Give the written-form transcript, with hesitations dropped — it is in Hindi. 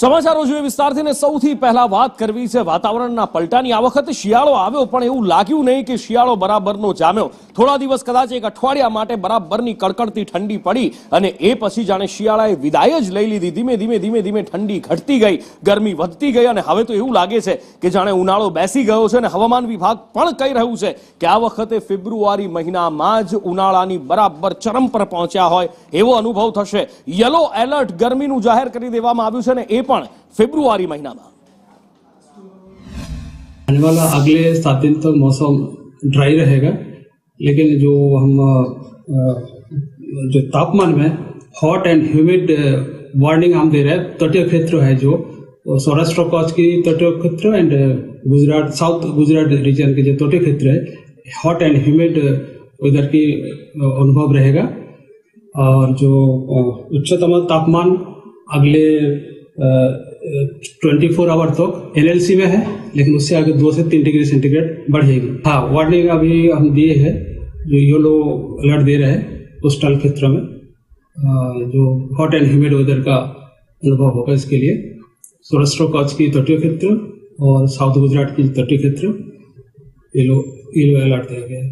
સમાચારો જોઈએ વિસ્તારથી ને સૌથી પહેલા વાત કરવી છે વાતાવરણના પલટાની। આ વખતે શિયાળો આવ્યો પણ એવું લાગ્યું નહીં કે શિયાળો બરાબરનો જામ્યો। થોડા દિવસ કદાચ એક અઠવાડિયા માટે બરાબરની કડકડતી ઠંડી પડી અને એ પછી જાણે શિયાળાએ વિદાય જ લઈ લીધી। ધીમે ધીમે ઠંડી ઘટતી ગઈ, ગરમી વધતી ગઈ અને હવે તો એવું લાગે છે કે જાણે ઉનાળો બેસી ગયો છે। અને હવામાન વિભાગ પણ કહી રહ્યું છે કે આ વખતે ફેબ્રુઆરી મહિનામાં જ ઉનાળાની બરાબર ચરમ પર પહોંચ્યા હોય એવો અનુભવ થશે। યલો એલર્ટ ગરમીનું જાહેર કરી દેવામાં આવ્યું છે ને फेब्रुआरी महीना में आने वाला अगले 7 दिन तक मौसम ड्राई रहेगा, लेकिन जो हम जो तापमान में हॉट एंड ह्यूमिड वार्निंग हम दे रहे हैं। तटीय क्षेत्र है जो सौराष्ट्र कच्छ की तटीय क्षेत्र and Gujarat south Gujarat region के जो तटीय क्षेत्र है, हॉट एंड ह्यूमिड वेदर की अनुभव रहेगा। और जो उच्चतम तापमान अगले 24 आवर तक एनएलसी में है, लेकिन उससे आगे 2 से 3 डिग्री सेंटीग्रेड बढ़ जाएगी। हाँ, वार्निंग अभी हम दिए हैं, जो येलो अलर्ट दे रहे हैं कोस्टल क्षेत्र में जो हॉट एंड ह्यूमिड वेदर का अनुभव होगा। इसके लिए सौराष्ट्र कच्छ की तटीय क्षेत्र और साउथ गुजरात की तटीय क्षेत्र येलो अलर्ट दिया गया है।